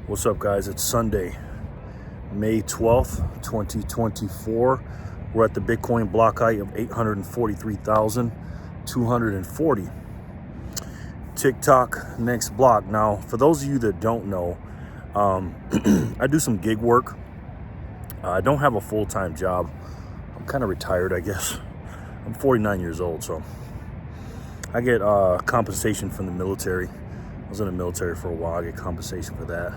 What's up, guys? It's Sunday, May 12th, 2024. We're at the Bitcoin block height of 843,240. TikTok next block. Now, for those of you that don't know, I do some gig work. I don't have a full-time job. I'm kind of retired, I guess. I'm 49 years old, so I get compensation from the military. I was in the military for a while. I get compensation for that.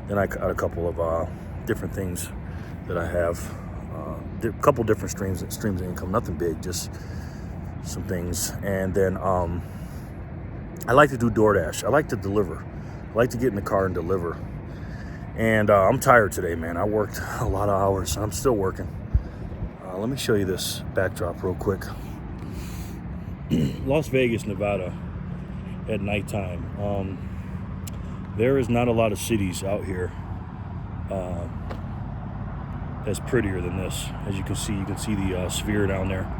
Then I got a couple of different things that I have. A couple different streams of income. Nothing big, just some things. And then I like to do DoorDash. I like to deliver. I like to get in the car and deliver. And I'm tired today, man. I worked a lot of hours. I'm still working. Let me show you this backdrop real quick. Las Vegas, Nevada at nighttime. There is not a lot of cities out here that's prettier than this. As you can see the sphere down there.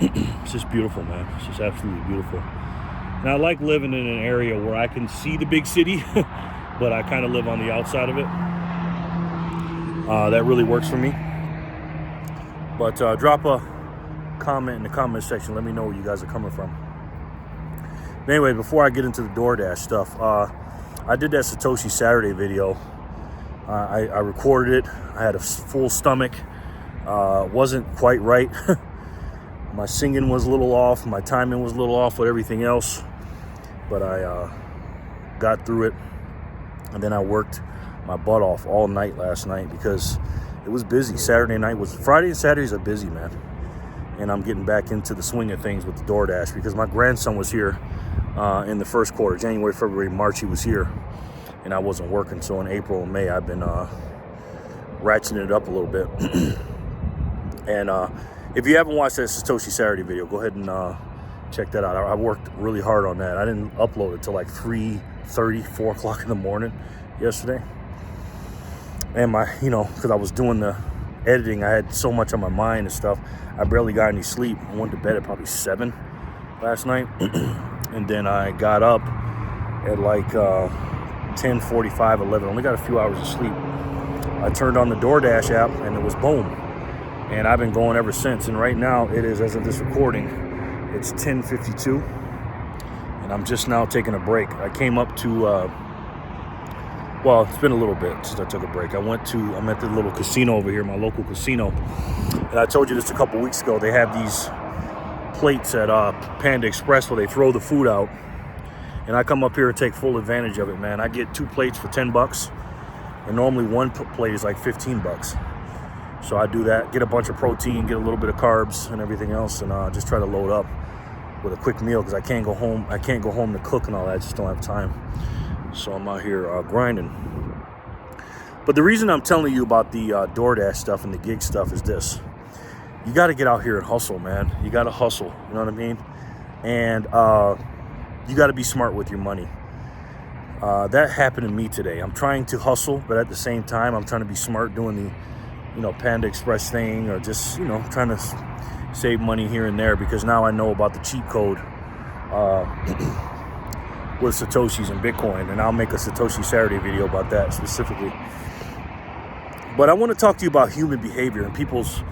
It's just beautiful, man. It's just absolutely beautiful. And I like living in an area where I can see the big city, but I kind of live on the outside of it. That really works for me. But drop a comment in the comment section. Let me know where you guys are coming from. Anyway, before I get into the DoorDash stuff, I did that Satoshi Saturday video. I recorded it. I had a full stomach. Wasn't quite right. My singing was a little off. My timing was a little off with everything else. But I got through it. And then I worked my butt off all night last night because it was busy. Friday and Saturdays are busy, man. And I'm getting back into the swing of things with the DoorDash because my grandson was here in the first quarter. January, February, March, he was here. And I wasn't working. So in April and May, I've been ratcheting it up a little bit. And if you haven't watched that Satoshi Saturday video, go ahead and check that out. I worked really hard on that. I didn't upload it till like 3:30, 4 o'clock in the morning yesterday. And because I was doing the editing, I had so much on my mind and stuff. I barely got any sleep. I went to bed at probably 7 last night. And then I got up at like 10:45, 11. Only got a few hours of sleep. I turned on the DoorDash app and it was boom. And I've been going ever since. And right now it is, as of this recording, it's 10:52. And I'm just now taking a break. I came up to, well, it's been a little bit since I took a break. I'm at the little casino over here, my local casino. And I told you this a couple weeks ago. They have these plates at Panda Express where they throw the food out. And I come up here and take full advantage of it, man. I get 2 plates for $10. And normally 1 plate is like $15. So I do that, get a bunch of protein, get a little bit of carbs and everything else, and just try to load up with a quick meal because I can't go home to cook and all that. I just don't have time. So I'm out here grinding. But the reason I'm telling you about the DoorDash stuff and the gig stuff is this. You got to get out here and hustle, man. You got to hustle, you know what I mean? And you got to be smart with your money. That happened to me today. I'm trying to hustle, but at the same time, I'm trying to be smart doing the, Panda Express thing, or just, trying to save money here and there because now I know about the cheat code with Satoshis and Bitcoin, and I'll make a Satoshi Saturday video about that specifically. But I want to talk to you about human behavior and people's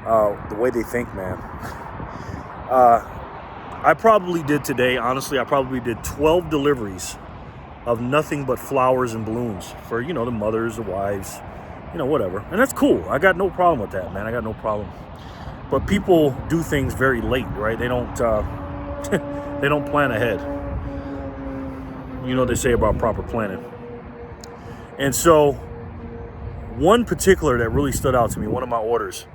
the way they think, man. I probably did today, honestly, 12 deliveries of nothing but flowers and balloons for, the mothers, the wives, whatever. And that's cool. I got no problem with that, man. I got no problem. But people do things very late, right? They don't they don't plan ahead. They say about proper planning. And so one particular that really stood out to me, one of my orders,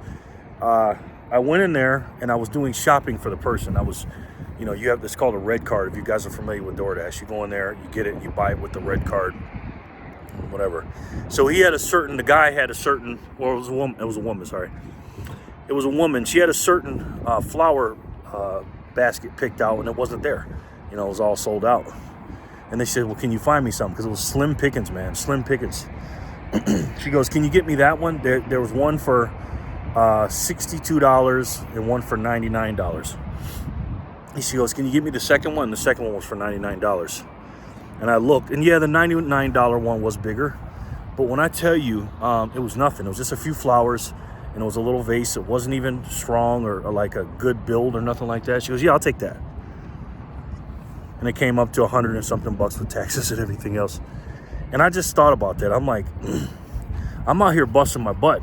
I went in there and I was doing shopping for the person. I was, you have this called a red card. If you guys are familiar with DoorDash, you go in there, you get it, you buy it with the red card, whatever. So the guy had a certain, or it was a woman, sorry. It was a woman. She had a certain flower basket picked out and it wasn't there. It was all sold out. And they said, well, can you find me something? Because it was slim pickings, man, slim pickings. She goes, can you get me that one? There was one for $62 and one for $99. She goes, can you get me the second one? The second one was for $99. And I looked, and yeah, the $99 one was bigger. But when I tell you, it was nothing. It was just a few flowers, and it was a little vase. It wasn't even strong or like a good build or nothing like that. She goes, yeah, I'll take that. And it came up to $100 and something with taxes and everything else. And I just thought about that. I'm like, I'm out here busting my butt,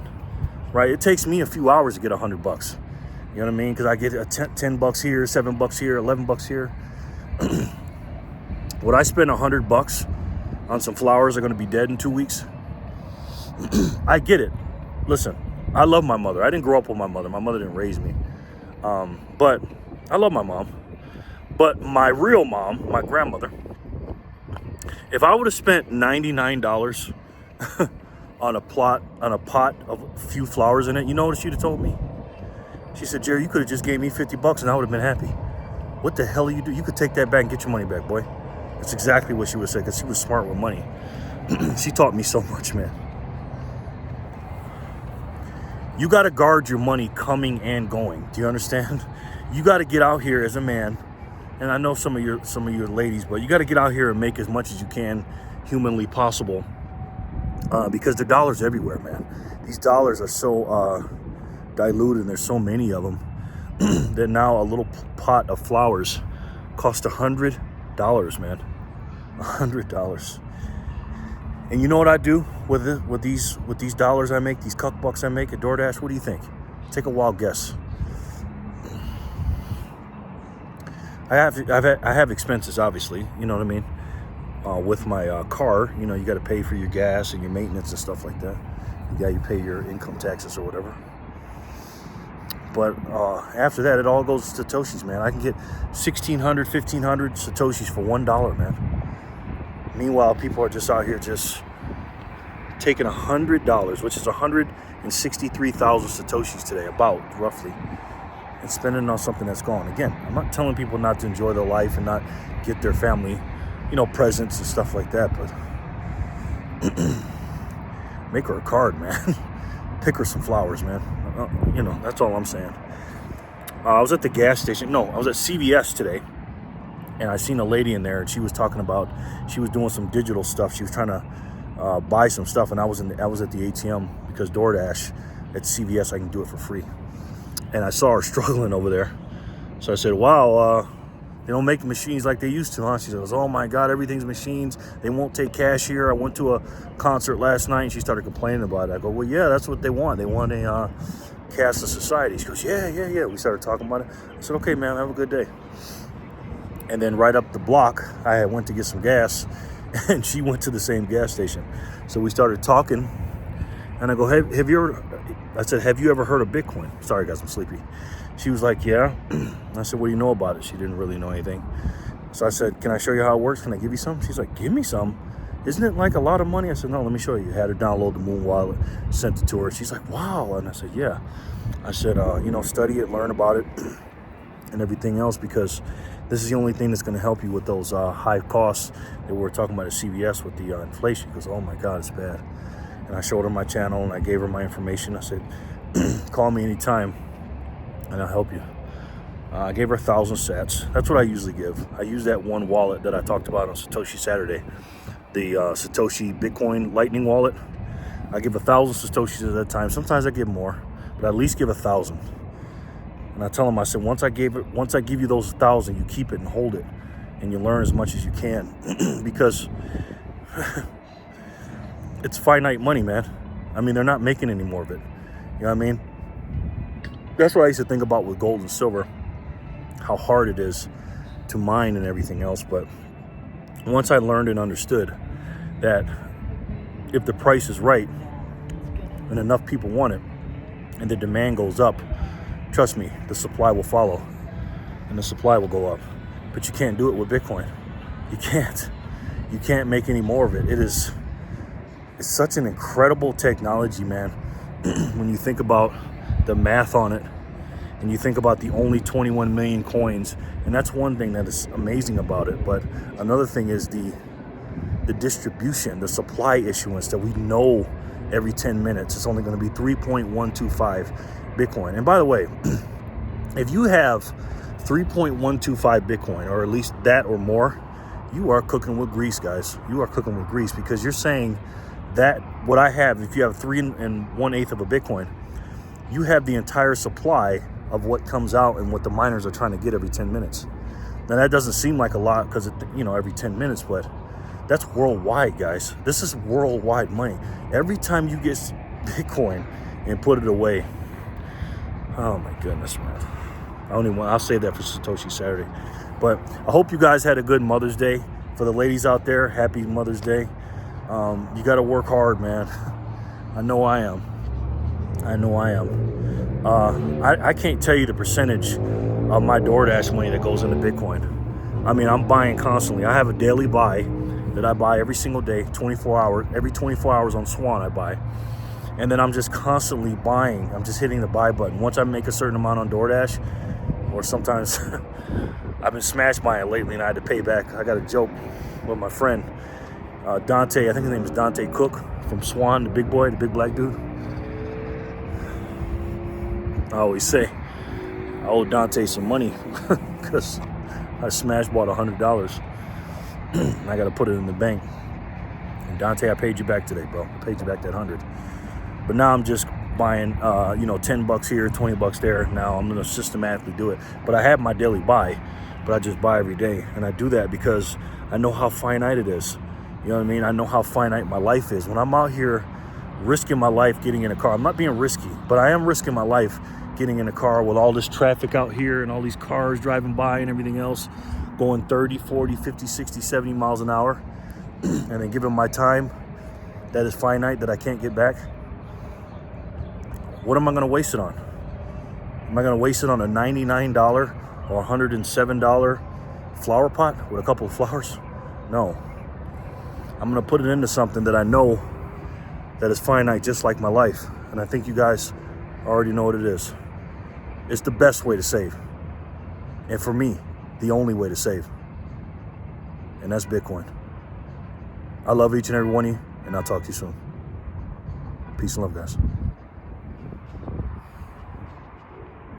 right? It takes me a few hours to get $100. You know what I mean? Because I get $10 here, $7 here, $11 here. Would I spend $100 on some flowers that are going to be dead in 2 weeks? I get it. Listen, I love my mother. I didn't grow up with my mother. My mother didn't raise me. But I love my mom. But my real mom, my grandmother, if I would have spent $99 on a pot of a few flowers in it, you know what she'd have told me? She said, Jerry, you could have just gave me $50 and I would have been happy. What the hell are you doing? You could take that back and get your money back, boy. That's exactly what she would say, because she was smart with money. She taught me so much, man. You got to guard your money coming and going. Do you understand? You got to get out here as a man, and I know some of your ladies, but you got to get out here and make as much as you can humanly possible, because the dollars everywhere, man. These dollars are so diluted, and there's so many of them that now a little pot of flowers cost $100, man. $100. And you know what I do with these dollars I make, these $cuck I make at DoorDash? What do you think? Take a wild guess. I have expenses, obviously. You know what I mean? With my car, you know, you got to pay for your gas and your maintenance and stuff like that. You pay your income taxes or whatever. But after that, it all goes to Satoshis, man. I can get 1,600, 1,500 Satoshis for $1, man. Meanwhile, people are just out here just taking $100, which is 163,000 Satoshis today, about, roughly, and spending on something that's gone. Again, I'm not telling people not to enjoy their life and not get their family, you know, presents and stuff like that, but make her a card, man. Pick her some flowers, man. You know, that's all I'm saying. I was at the gas station. No, I was at CVS today. And I seen a lady in there, and she was talking about, she was doing some digital stuff. She was trying to buy some stuff, and I was at the ATM, because DoorDash at CVS, I can do it for free. And I saw her struggling over there. So I said, wow, they don't make machines like they used to, huh? She goes, oh my God, everything's machines. They won't take cash here. I went to a concert last night, and she started complaining about it. I go, well, yeah, that's what they want. They want a cashless society. She goes, yeah. We started talking about it. I said, okay, man, have a good day. And then right up the block, I went to get some gas, and she went to the same gas station. So we started talking, and I go, have you ever heard of Bitcoin? Sorry, guys, I'm sleepy. She was like, yeah. I said, what do you know about it? She didn't really know anything. So I said, can I show you how it works? Can I give you some? She's like, give me some. Isn't it like a lot of money? I said, no, let me show you. I had her download the Moon Wallet, sent it to her. She's like, wow. And I said, yeah. I said, study it, learn about it, and everything else, because this is the only thing that's going to help you with those high costs that we were talking about at CVS with the inflation. Because, oh my God, it's bad. And I showed her my channel, and I gave her my information. I said, call me anytime, and I'll help you. I gave her 1,000 sats. That's what I usually give. I use that one wallet that I talked about on Satoshi Saturday, the Satoshi Bitcoin Lightning wallet. I give 1,000 Satoshis at a time. Sometimes I give more, but I at least give 1,000. And I tell them, I said, once I give you those 1,000, you keep it and hold it, and you learn as much as you can, because it's finite money, man. I mean, they're not making any more of it. You know what I mean? That's what I used to think about with gold and silver, how hard it is to mine and everything else. But once I learned and understood that if the price is right and enough people want it and the demand goes up, trust me, the supply will follow and the supply will go up. But you can't do it with Bitcoin. You can't. You can't make any more of it. It's such an incredible technology, man. When you think about the math on it, and you think about the only 21 million coins, and that's one thing that is amazing about it. But another thing is the distribution, the supply issuance that we know every 10 minutes. It's only going to be 3.125 Bitcoin. And by the way, if you have 3.125 Bitcoin, or at least that or more, you are cooking with grease, guys. You are cooking with grease, because you're saying that what I have, if you have 3 1/8 of a Bitcoin, you have the entire supply of what comes out and what the miners are trying to get every 10 minutes. Now that doesn't seem like a lot because, every 10 minutes, but that's worldwide, guys. This is worldwide money. Every time you get Bitcoin and put it away, oh my goodness, man. I'll say that for Satoshi Saturday. But I hope you guys had a good Mother's Day. For the ladies out there, happy Mother's Day. You got to work hard, man. I know I am. I can't tell you the percentage of my DoorDash money that goes into Bitcoin. I mean, I'm buying constantly. I have a daily buy that I buy every single day, 24 hours. Every 24 hours on Swan I buy. And then I'm just constantly buying. I'm just hitting the buy button. Once I make a certain amount on DoorDash, or sometimes I've been smashed by it lately and I had to pay back. I got a joke with my friend, Dante. I think his name is Dante Cook from Swan, the big boy, the big black dude. I always say I owe Dante some money because I smash bought $100 and I got to put it in the bank. And Dante, I paid you back today, bro. I paid you back that 100. But now I'm just buying, $10 here, $20 there. Now I'm going to systematically do it. But I have my daily buy, but I just buy every day. And I do that because I know how finite it is. You know what I mean? I know how finite my life is. When I'm out here risking my life getting in a car, I'm not being risky, but I am risking my life getting in a car with all this traffic out here and all these cars driving by and everything else, going 30, 40, 50, 60, 70 miles an hour, and then giving my time that is finite, that I can't get back. What am I going to waste it on? Am I going to waste it on a $99 or $107 flower pot with a couple of flowers? No. I'm going to put it into something that I know that is finite, just like my life. And I think you guys already know what it is. It's the best way to save. And for me, the only way to save. And that's Bitcoin. I love each and every one of you, and I'll talk to you soon. Peace and love, guys.